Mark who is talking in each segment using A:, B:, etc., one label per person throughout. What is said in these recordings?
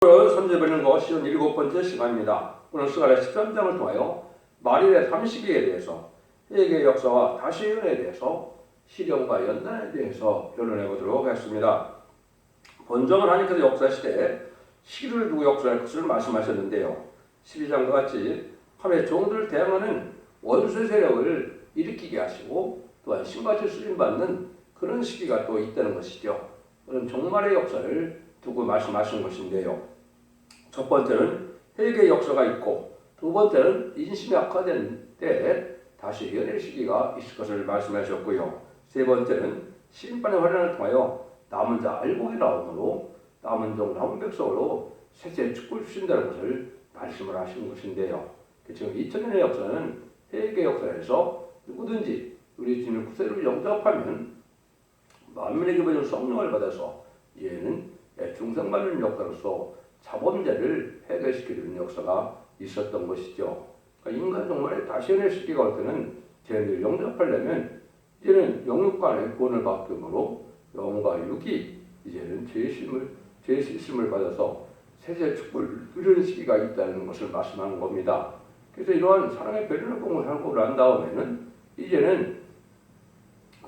A: 오늘 선제되는 것 57번째 시간입니다. 오늘 시간에 13장을 통하여 말일의 삼시기에 대해서 회개의 역사와 다시연에 대해서 시련과 연단에 대해서 변론해 보도록 하겠습니다. 본정은 하나님께서 역사시대에 시기를 두고 역사할 것을 말씀하셨는데요. 12장과 같이 하나님의 종들을 대항하는 원수의 세력을 일으키게 하시고 또한 신같이 쓰임받는 그런 시기가 또 있다는 것이죠. 그런 종말의 역사를 두고 말씀하신 것인데요. 첫 번째는 회개의 역사가 있고 두 번째는 인심이 악화된 때에 다시 연애 시기가 있을 것을 말씀하셨고요. 세 번째는 심판의 환란을 통하여 남은 자 알곡이 나오므로 남은 종 남은 백성으로 세세의 축복을 주신다는 것을 말씀을 하신 것인데요. 지금 2000년의 역사는 회개의 역사에서 누구든지 우리 주님의 구세를 영접하면 만민에게 받은 성령을 받아서 이제는 중생받는 역사로서 자범죄를 해결시키는 역사가 있었던 것이죠. 그러니까 인간 정말에 다시 연애 시기가 올 때는 쟤네들 영접하려면 이제는 영육간의 구원을 받음으로 영과 육이 이제는 죄 씻음을 받아서 세세 축복을 누리는 시기가 있다는 것을 말씀하는 겁니다. 그래서 이러한 사랑의 배려를 공부하고 난 다음에는 이제는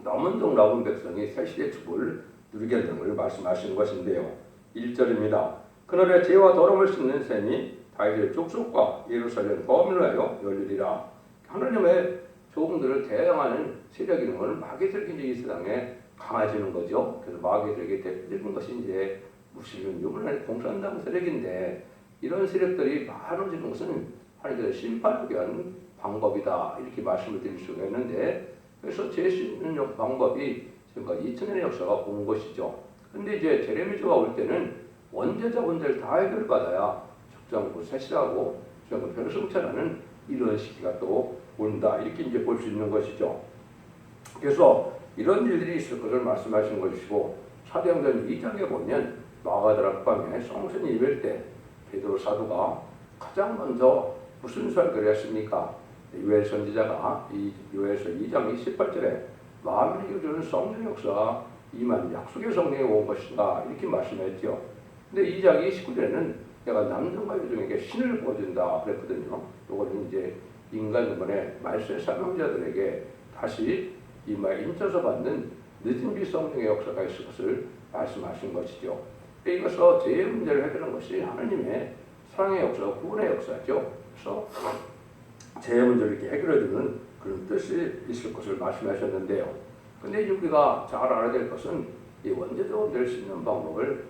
A: 남은 종 남은 백성이 새시대 축복을 누리게 되는 것을 말씀하시는 것인데요. 1절입니다. 그날에 죄와 더러움을 씻는 셈이 다윗의 족속과 예루살렘 범인을 하여 열리리라. 하나님의 종들을 대항하는 세력이 있는 것은 마귀들이 이제 이 세상에 강해지는 거죠. 그래서 마귀들에게 대표적인 것이 이제 무슬림 유물의 공산당 세력인데 이런 세력들이 많아지는 것은 하나님께서 심판하기 위한 방법이다 이렇게 말씀을 드릴 수가 있는데 그래서 죄 씻는 방법이 지금까지 2000년의 역사가 온 것이죠. 근데 이제 제레미야가 올 때는 원죄자 문제를 다 해결받아야 적장부 세실하고 적장부 별성찰하는 이런 시기가 또 온다 이렇게 이제 볼 수 있는 것이죠. 그래서 이런 일들이 있을 것을 말씀하신 것이고 사도행전 2장에 보면 마가다락 방에 성전이 이별 때 베드로 사도가 가장 먼저 무슨 설교를 했습니까? 요엘 선지자가 이 요엘서 2장 28절에 만민에게 주는 성령 역사가 이만 약속의 성령이 온 것이다 이렇게 말씀했죠. 근데 2장 29절에는 내가 남성과 여성에게 신을 보여준다 그랬거든요. 이거는 이제 인간들만의 말세 사명자들에게 다시 이마에 인쳐서 받는 늦은 비 성령의 역사가 있을 것을 말씀하신 것이죠. 이것서 죄의 문제를 해결하는 것이 하나님의 사랑의 역사, 구원의 역사죠. 그래서 죄의 문제를 이렇게 해결해주는 그런 뜻이 있을 것을 말씀하셨는데요. 근데 우리가 잘 알아야 될 것은 이 원죄자원죄를 씻는 방법을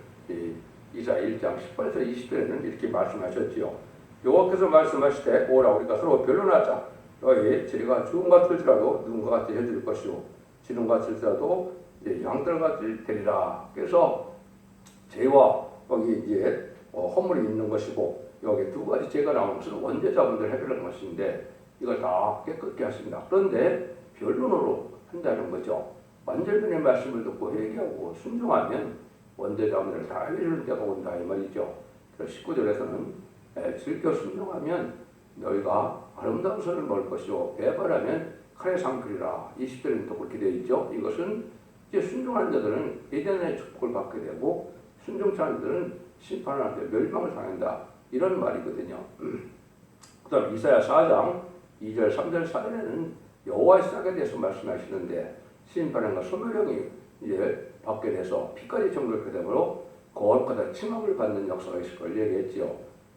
A: 이사 1장 18에서 20절에는 이렇게 말씀하셨지요. 여호와께서 말씀하실 때 오라 우리가 서로 변론하자. 너희 죄가 죽음 같을지라도 누군가 같이 해줄 것이요 지름 같을지라도 양들 같이 되리라. 그래서 죄와 여기 이제 허물이 있는 것이고 여기 두 가지 죄가 나오는 것은 원죄자분들 해결하는 것인데 이걸 다 깨끗게 하십니다. 그런데 변론으로 한다는 거죠. 완전변의 말씀을 듣고 회개하고 순종하면 원죄자분들을 다 해결할 때가 온다 이 말이죠. 그래서 19절에서는 즐겨 순종하면 너희가 아름다운 선을 먹을 것이요 배반하면 칼에 상크리라. 20절에는 또 그렇게 되어 있죠. 이것은 이제 순종하는 자들은 예전의 축복을 받게 되고 순종치 않는 자들은 심판을 하는데 멸망을 당한다 이런 말이거든요. 그 다음 이사야 4장 2절 3절 4절에는 여호와의 싹에 대해서 말씀하시는데 심판과 소멸령이 이제 받게 돼서 피까지 정결케 되므로 거룩하다 칭함을 받는 역사가 있을 걸 얘기했지요.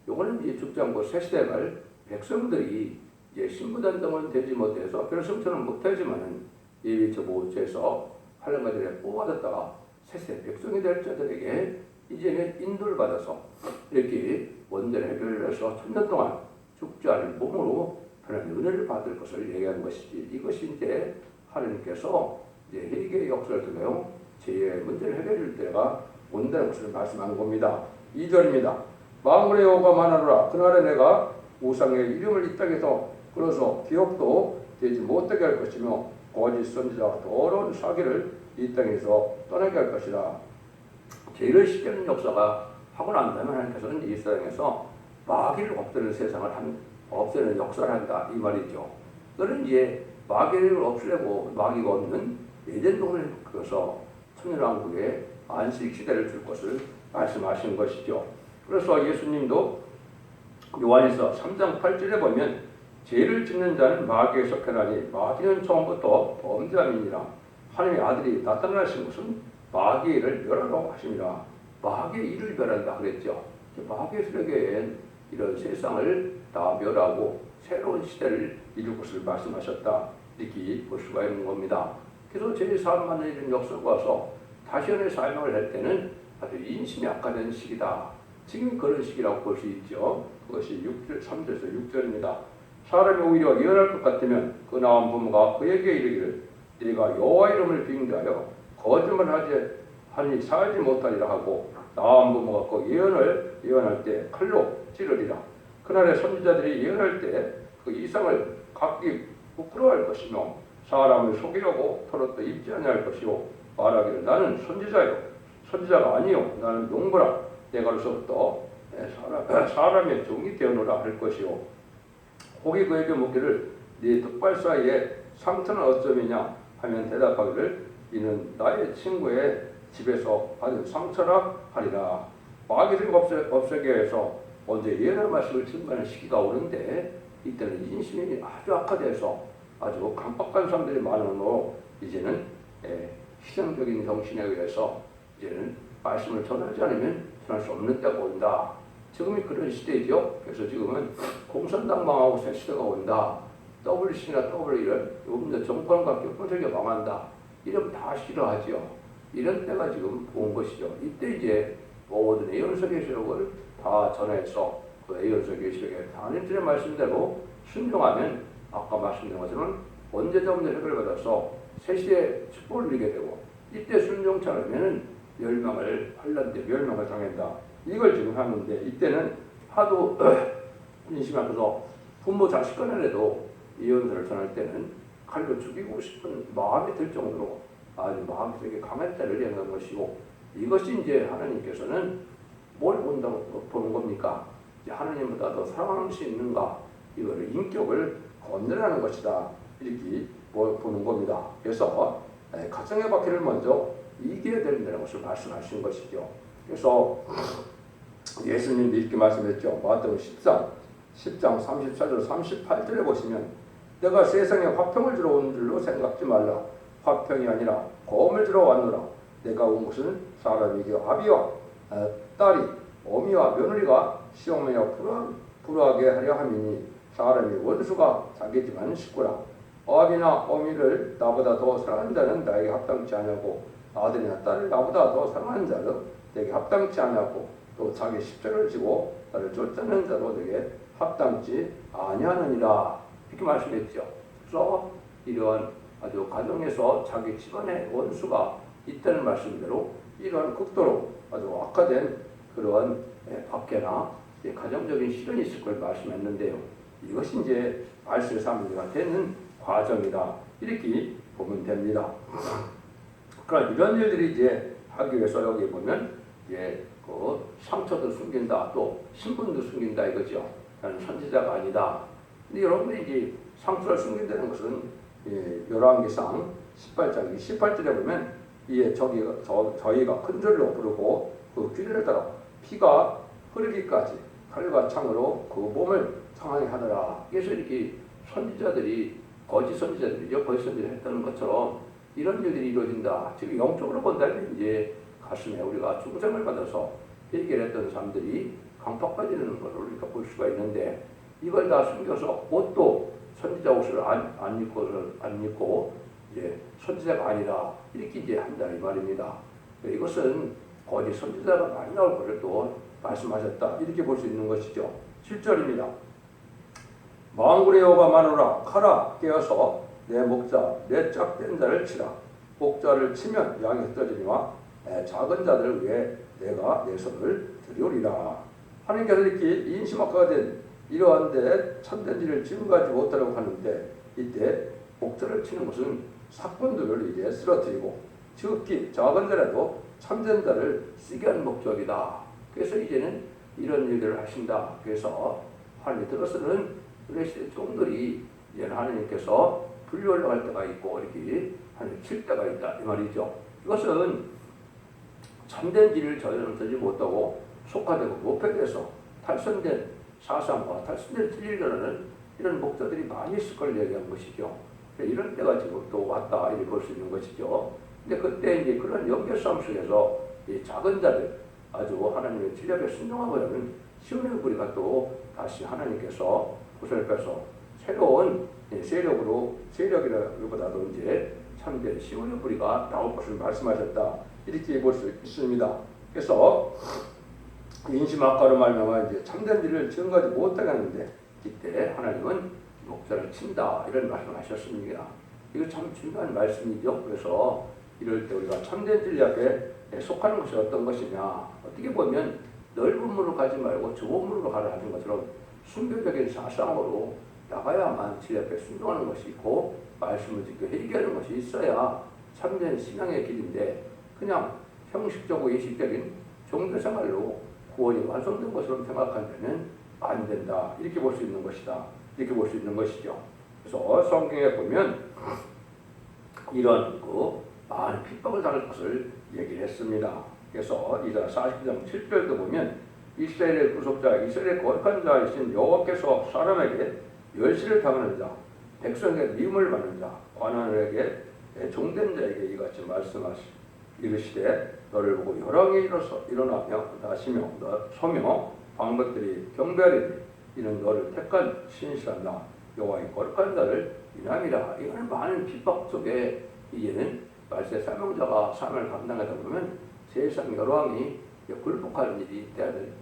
A: 요거는 이제 죽지 않고 새 시대 말 백성들이 이제 신부단정은 되지 못해서 별성처럼 못하지만은 예비처 보호처에서 환란가들에 뽑아졌다가 새세 백성이 될 자들에게 이제는 인도를 받아서 이렇게 원죄를 해결해서 천년 동안 죽지 않을 몸으로 하나님의 은혜를 받을 것을 얘기하는 것이지. 이것이 이제 하나님께서 이제 회개의 역사를 통하여 죄의 문제를 해결할 때가 온다는 것을 말씀한 겁니다. 2절입니다. 만군의 여호와가 말하노라. 그날에 내가 우상의 이름을 이 땅에서 끌어서 기억도 되지 못하게 할 것이며 거짓 선지자와 더러운 사기를 이 땅에서 떠나게 할 것이라. 죄를 씻는 역사가 하고 난 다음에 하나님께서는 이 세상에서 마귀를 없애는 세상을 없애는 역사를 한다 이 말이죠. 그는 이제 마귀를 없애고 마귀가 없는 예전 동네를 그어서 천년왕국에 안식 시대를 줄 것을 말씀하신 것이죠. 그래서 예수님도 요한일서 3장 8절에 보면 죄를 짓는 자는 마귀에 속하나니 마귀는 처음부터 범죄함이니라. 하나님의 아들이 나타나신 것은 마귀의 일을 멸하라고 하십니다. 마귀의 일을 멸한다 그랬죠. 마귀의 세력엔 이런 세상을 다 멸하고 새로운 시대를 이룰 것을 말씀하셨다. 이렇게 볼 수가 있는 겁니다. 그래서 제3 만년 이런 역사가 와서 다시연의 사명을 할 때는 아주 인심이 악화된 시기다. 지금 그런 시기라고 볼 수 있죠. 그것이 6절, 3절에서 6절입니다. 사람이 오히려 예언할 것 같으면 그 나온 부모가 그에게 이르기를 네가 여호와 이름을 빙자하여 거짓말하지 하니 살지 못하리라 하고 나온 부모가 그 예언을 예언할 때 칼로 찌르리라. 그날에 선지자들이 예언할 때 그 이상을 각기 부끄러워할 것이며 사람을 속이려고 털어도 입지 아니할 것이요 말하기를 나는 선지자가 아니요 나는 농부라 내가로서부터 사람의 종이 되어노라 할 것이요 혹이 그에게 묻기를 네 턱발 사이에 상처는 어쩌미냐 하면 대답하기를 이는 나의 친구의 집에서 받은 상처라 하리라. 마귀를 없애게 해서 언제 예언의 말씀을 증거하는 시기가 오는데 이때는 인심이 아주 악화돼서 아주 강박한 사람들이 많으므로 이제는 희생적인 정신에 의해서 이제는 말씀을 전하지 않으면 전할 수 없는 때가 온다. 지금이 그런 시대죠. 그래서 지금은 공산당 망하고 새 시대가 온다. WC나 WE는 요즘 정권과 격분세계 망한다. 이러면 다 싫어하죠. 이런 때가 지금 온 것이죠. 이때 이제 모든 예언서계 시력을 다 전해서 그 예언서계 시력에 하나님의 말씀대로 순종하면 아까 말씀드린 것처럼 언제든 없는 혜택을 받아서 새 시대의 축복을 누리게 되고 이때 순종치 않으면 환란때 멸망을 당한다. 이걸 지금 하는데 이때는 하도 인심이 앞에서 부모 자식 간에도 예언서를 전할 때는 칼로 죽이고 싶은 마음이 들 정도로 아주 마음이 되게 강한 때를 얘기하는 것이고 이것이 이제 하나님께서는 뭘 본다고 보는 겁니까? 이제 하나님보다 더 사랑할 수 있는가? 이거를 인격을 건드리는 것이다. 이렇게 보는 겁니다. 그래서 가정의 바퀴를 먼저 이겨야 된다는 것을 말씀하신 것이죠. 그래서 예수님도 이렇게 말씀했죠. 마태복음 10장 34절 38절에 보시면 내가 세상에 화평을 주러 온 줄로 생각지 말라. 화평이 아니라 고음을 주러 왔노라. 내가 온 것은 사람에게 아비와 딸이 어미와 며느리가 시어머니와 불화하게 하려 함이니 사람이 원수가 자기 집안 식구라. 아비나 어미를 나보다 더 사랑하는 자는 나에게 합당치 아니하고 아들이나 딸을 나보다 더 사랑하는 자는 내게 합당치 아니하고 또 자기 십자가를 지고 나를 쫓아내는 자도 내게 합당치 아니하느니라. 이렇게 말씀했죠. 그래서 이러한 아주 가정에서 자기 집안의 원수가 있다는 말씀대로 이러한 극도로 아주 악화된 그러한 박해나 가정적인 시련이 있을 걸 말씀했는데요. 이것이 이제 말씀의 사문제가 되는 과정이다. 이렇게 보면 됩니다. 그러나 이런 일들이 이제 하기 위해서 여기 보면 그 상처도 숨긴다, 또 신분도 숨긴다 이거죠. 나는 선지자가 아니다. 근데 여러분들이 이제 상처를 숨긴다는 것은 열왕기상 18장 18절에 보면 저희가 큰 소리로 부르고 그 귀를 따라 피가 흐르기까지 칼과 창으로 그 몸을 상하게 하더라. 그래서 이렇게 선지자들이 거짓 선지자들이죠. 거짓 선지를 했다는 것처럼 이런 일들이 이루어진다. 지금 영적으로 본다면 이제 가슴에 우리가 중생을 받아서 해결했던 사람들이 강팍해지는 것을 우리가 볼 수가 있는데 이걸 다 숨겨서 옷도 선지자 옷을 안 입고 이제 선지자가 아니라 이렇게 이제 한다 이 말입니다. 이것은 거짓 선지자가 많이 나올 것을 또 말씀하셨다. 이렇게 볼 수 있는 것이죠. 7절입니다. 망군의 여호가 마노라 칼아 깨어서 내 목자 내 짝된 자를 치라. 목자를 치면 양이 흩어지니와 작은 자들 위에 내가 내 손을 들이오리라. 하나님께서 이렇게 인심악화가 된 이러한데 참된 일을 증거하지 못하라고 하는데 이때 목자를 치는 것은 사건들을 이제 쓰러뜨리고 지극히 작은 자라도 참된 자를 쓰게 하는 목적이다. 그래서 이제는 이런 일들을 하신다. 그래서 하나님 들어서는 그레시의 종들이 이제 하나님께서 불리 올라갈 때가 있고 이렇게 하나님 칠 때가 있다 이 말이죠. 이것은 참된 길을 전하지 못하고 속화되고 모패돼서 탈선된 사상과 탈선된 진리라는 이런 목자들이 많이 있을 걸 얘기한 것이죠. 이런 때가 지금 또 왔다 이렇게 볼 수 있는 것이죠. 근데 그때 이제 그런 연결싸움 속에서 이 작은 자들 아주 하나님의 진리에 순종하고 있는 시온의 뿌리가 또 다시 하나님께서 보살펴서 새로운 세력이라기보다도 이제 참된 시온의 뿌리가 나올 것을 말씀하셨다 이렇게 볼 수 있습니다. 그래서 인심학과로 말미암아 이제 참된 일을 지금까지 못하게 하는데 이때 하나님은 목자를 친다 이런 말씀하셨습니다. 이거 참 중요한 말씀이죠. 그래서 이럴 때 우리가 참된 진리 앞에 속하는 것이 어떤 것이냐, 어떻게 보면 넓은 문으로 가지 말고 좁은 문으로 가라 하는 것처럼 순교적인 사상으로 나가야만 진리 앞에 순종하는 것이 있고 말씀을 지켜 회개하는 것이 있어야 참된 신앙의 길인데 그냥 형식적이고 예식적인 종교생활로 구원이 완성된 것처럼 생각한다면 안 된다 이렇게 볼 수 있는 것이다 이렇게 볼 수 있는 것이죠. 그래서 성경에 보면 이런 많은 핍박을 당할 것을 얘기를 했습니다. 그래서 이사 40장 7절도 보면 이스라엘의 구속자 이스라엘의 거룩한 자이신 여호와께서 사람에게 멸시를 당하는 자 백성에게 미움을 받는 자 관원에게 종된 자에게 이같이 이르시되 너를 보고 여랑이 일어나며 나시며 서며 방백들이 경배하리니 이는 너를 택한 신실한다 여호와의 거룩한 자를 인함이라. 이거는 많은 핍박 속에 이제는 말세 사명자가 삶을 감당하다 보면 세상 여왕이 굴복하는 일이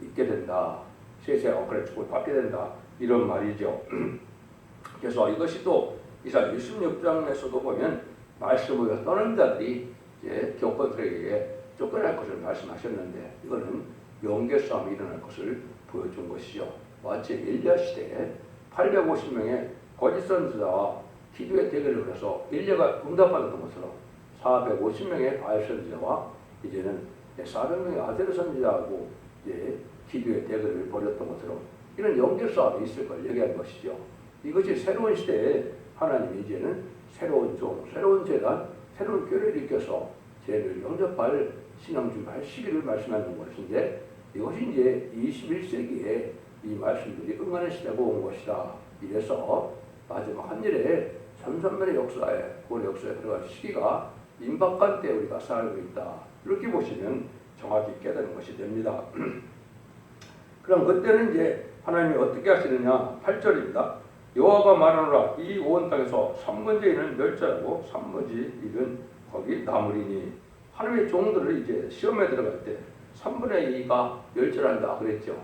A: 있게 된다. 세상의 억울의 축을 받게 된다. 이런 말이죠. 그래서 이것이 또 이사 66장에서도 보면 말씀을 떠난 자들이 이제 교권들에게 쫓겨날 것을 말씀하셨는데 이거는 영계싸움이 일어날 것을 보여준 것이죠. 마치 엘리야 시대에 850명의 거짓 선지자와 기도의 대결을 해서 엘리야가 응답받았던 것처럼 450명의 바알 선지자와 이제는 400명의 아세르 선지자하고 이제 기도의 대결을 벌였던 것처럼 이런 영계싸움이 있을 걸 얘기한 것이죠. 이것이 새로운 시대에 하나님이 이제는 새로운 종, 새로운 재단, 새로운 교회를 일으켜서 죄를 영접할 신앙 준비할 시기를 말씀하는 것인데 이것이 이제 21세기에 이 말씀들이 응하는 시대가 온 것이다. 이래서 마지막 한 일에 전선면의 역사에 구원의 역사에 들어갈 시기가 임박한 때 우리가 살고 있다. 이렇게 보시면 정확히 깨닫는 것이 됩니다. 그럼 그때는 이제 하나님이 어떻게 하시느냐 8절입니다. 여호와가 말하노라 이 온 땅에서 3분의 1은 멸절하고 3분의 1은 거기 남으리니 하나님의 종들을 이제 시험에 들어갈 때 3분의 2가 멸절한다 그랬죠.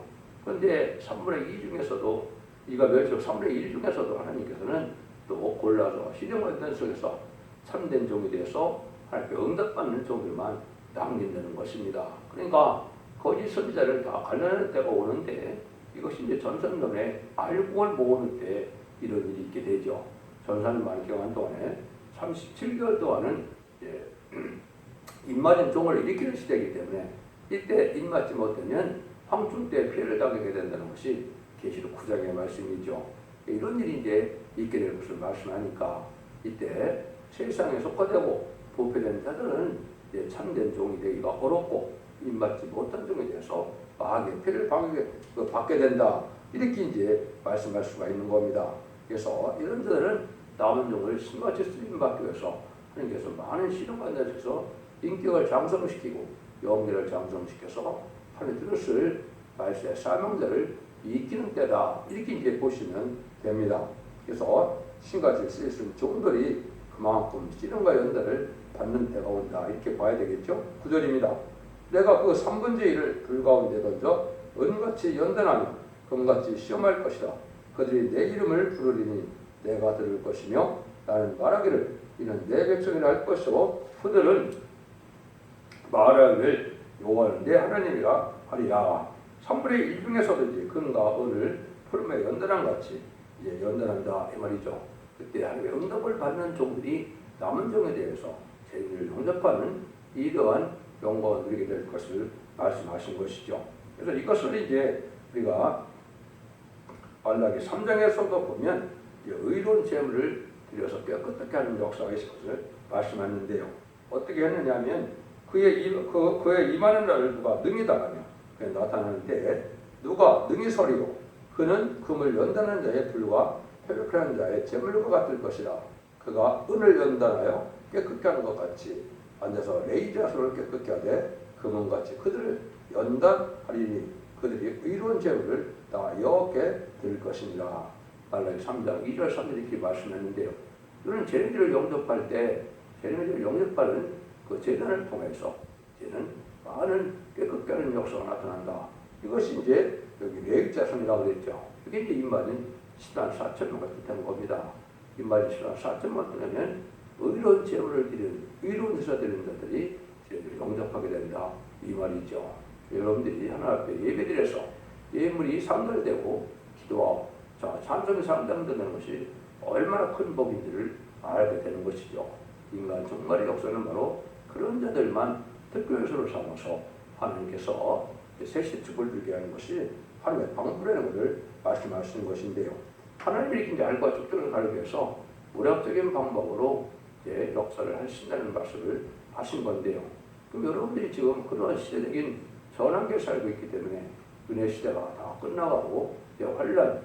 A: 그런데 3분의 2 중에서도 이가 멸절 3분의 1 중에서도 하나님께서는 또 골라서 시정관된 속에서 참된 종이 되어서 하나님께 응답받는 종들만 남긴다는 것입니다. 그러니까 거짓 선지자를 다 갈라낼 때가 오는데 이것이 이제 전선론에 알곡을 모으는 때 이런 일이 있게 되죠. 전선 만경한 동안에 37개월 동안은 입맞은 종을 일으키는 시대이기 때문에 이때 입맞지 못하면 황충 때 피해를 당하게 된다는 것이 계시록 9장의 말씀이죠. 이런 일이 이제 있게 될 것을 말씀하니까 이때 세상에 속화되고 부패된 자들은 이제 참된 종이 되기가 어렵고 입맞지 못한 종에 대해서 마귀의 피해를 받게 된다. 이렇게 이제 말씀할 수가 있는 겁니다. 그래서 이런 자들은 남은 종을 신같이 쓰임받기 위해서 하나님께서 많은 시련과 내셔서 인격을 장성시키고 영계를 장성시켜서 하나님 들었을 말세의 사명자를 이기는 때다. 이렇게 이제 보시면 됩니다. 그래서 신같이 쓰였을 종들이 그만큼 시련과 연단을 받는 때가 온다. 이렇게 봐야 되겠죠. 9절입니다. 내가 그 3분의 1을 불 가운데 던져 은같이 연단하며 금같이 시험할 것이다. 그들이 내 이름을 부르리니 내가 들을 것이며 나는 말하기를 이는 내 백성이라 할 것이고 그들은 말하기를 여호와는 내 하나님이라 하리라. 3분의 1 중에서도 이제 금과 은을 푸름에 연단한 같이 이제 연단한다 이 말이죠. 그때 하나님의 응답을 받는 종들이 남은 종에 대해서 죄를 용접하는 이러한 영광을 누리게 될 것을 말씀하신 것이죠. 그래서 이것을 이제 우리가 말라기 3장에서도 보면 의로운 제물을 드려서 깨끗하게 하는 역사가 있을 것을 말씀하는데요. 어떻게 했느냐 하면 그의 임하는 날을 누가 능히 당하며 나타나는데 누가 능히 서리요 그는 금을 연단한 자의 불과 회복하는 자의 재물과 같을 것이라. 그가 은을 연단하여 깨끗게 하는 것 같이 앉아서 레이자소를 깨끗게 하되 금은같이 그들을 연단하리니 그들이 의로운 재물을 다 여호와께 드릴 것이니라. 말라기 3장 2절 3절 이렇게 말씀했는데요. 이는 재림주를 영접할 때 재림주를 영접하는 그 재단을 통해서 이제는 많은 깨끗게 하는 역사가 나타난다. 이것이 이제 여기 레위 자손이라고 그랬죠. 이게 이제 인마진 10만 4천명을 뜻하는 겁니다. 인마진 10만 4천명 뜨면 의로운 재물을 드리는 의로운 데서 드리는 자들이 재물을 영접하게 된다. 이 말이죠. 여러분들이 하나님 앞에 예배드려서 예물이 상달되고 기도하고 찬송이 상달되는 것이 얼마나 큰 복인지를 알게 되는 것이죠. 인간 정말의 역사는 바로 그런 자들만 특별소를 삼아서 하나님께서 셋이 축을 주게 하는 것이 하나님의 방법이라는 것을 말씀하시는 것인데요. 하나님이 이제 알과 축적을 가르기 위해서 무력적인 방법으로 이제 역사를 하신다는 말씀을 하신 건데요. 그럼 여러분들이 지금 그러한 시대적인 전환기에 살고 있기 때문에 은혜 시대가 다 끝나가고 환란,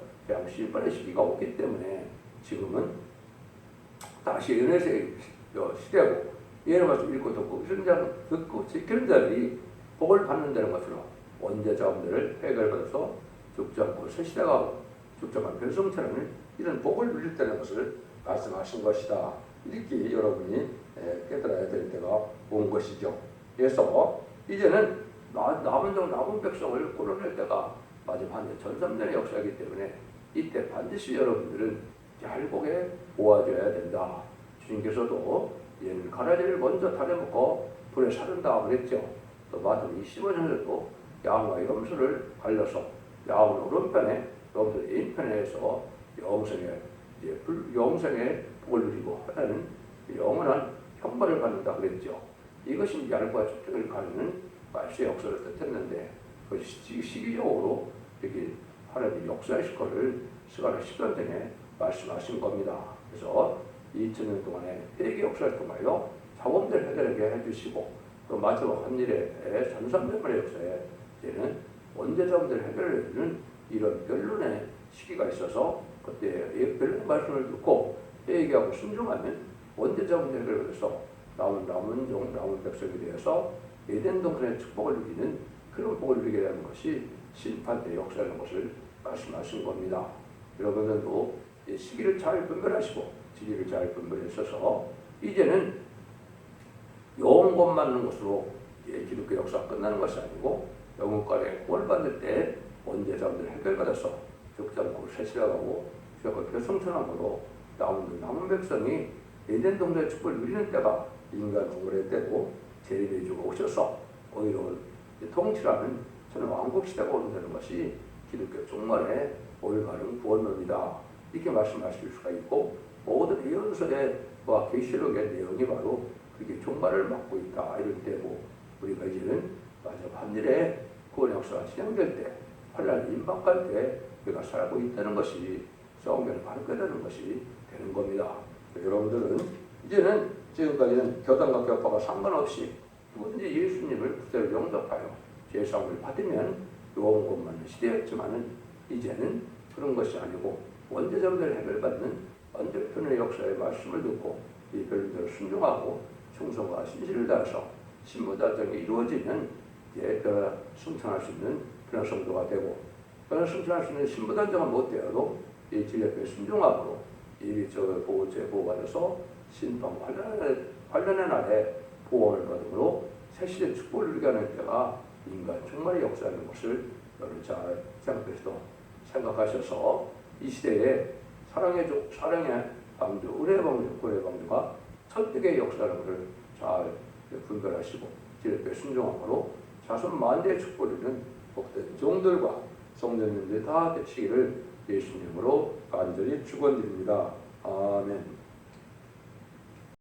A: 심판의 시기가 오기 때문에 지금은 다시 은혜 시대고 예를 말씀 읽고 듣고 지키는 자들이 복을 받는다는 것으로 원죄자분들을 해결받아서 죽지 않고 새 시대가 죽지 않고 별성처럼 이런 복을 누릴 것을 말씀하신 것이다. 이렇게 여러분이 깨달아야 될 때가 온 것이죠. 그래서 이제는 남은 백성을 끌어낼 때가 마지막 전삼년의 역사이기 때문에 이때 반드시 여러분들은 얄곡에 모아줘야 된다. 주님께서도 얘는 가라지를 먼저 다려먹고 불에 사른다 그랬죠. 또 마태복음 25장에서도 양과 염소를 갈려서 양은 오른편에 염소는 왼편에서 영생의 복을 누리고 하나는 영원한 형벌을 받는다 그랬죠. 이것이 얄과 축적을 가르는 말씀의 역사를 뜻했는데 그 시기적으로 이렇게 하나님이 역사하실 것을 시간을 10년 전에 말씀하신 겁니다. 그래서 2000년 동안의 회개 역사를 통하여 자원들 해결하게 해주시고 또 마지막 한 일에 300만의 역사에 이제는 원죄자원들 해결을 해주는 이런 변론의 시기가 있어서 그때 변론의 말씀을 듣고 회개하고 순종하면 원죄자원들 해결을 해서 남은 백성에 대해서 에덴 동산의 축복을 누리는 그런 복을 누리게 되는 것이 심판의 역사라는 것을 말씀하신 겁니다. 여러분들도 시기를 잘 분별하시고 지리를 잘 분별하셔서 이제는 영원 것 맞는 것으로 기독교 역사가 끝나는 것이 아니고 영혼간에 구원을 받을 때 원죄자분들 해결받아서 죽지 않고 새시라가고 주역을 교성천함으로 남은 백성이 에덴 동산의 축복을 누리는 때가 인간 동물의 때고 재림의 주가 오셔서 오히려 통치라는 저는 왕국시대가 온다는 것이 기독교 종말의 올바른 구원론이다. 이렇게 말씀하실 수가 있고 모든 예언서와 계시록의 내용이 바로 그렇게 종말을 막고 있다. 이럴 때고 우리가 이제는 마지막 한일에 구원 역사가 진행될 때 환란이 임박할 때 우리가 살고 있다는 것이 성경을 가르쳐야 되는 것이 되는 겁니다. 여러분들은 이제는 지금까지는 교단과 교파가 상관없이 누구든지 예수님을 구세로 영접하여 죄사함을 받으면 영원 것만은 시대였지만은 이제는 그런 것이 아니고 원죄자분들 해결받는 완전편의 역사의 말씀을 듣고 이 별들을 순종하고 충성과 신실을 다해서 신부단장이 이루어지면 승천할 수 있는 그런 성도가 되고 그런 승천할 수 있는 신부단장은 못되어도 이 진리에 순종함으로 이 보호받아서 신방 환란의 날에 보호를 받음으로 새시대 축복을 누리게 하는 때가 인간 종말의 역사라는 것을 여러분 잘 생각하셔서 이 시대에 사랑의 방주, 은혜의 방주, 구원의 방주가 선택의 역사라는 것을 잘 분별하시고 지혜롭게 순종함으로 자손 만대의 축복을 누리는 복된 종들과 성도님들이 다 되시기를 예수님으로 간절히 축원드립니다. 아멘.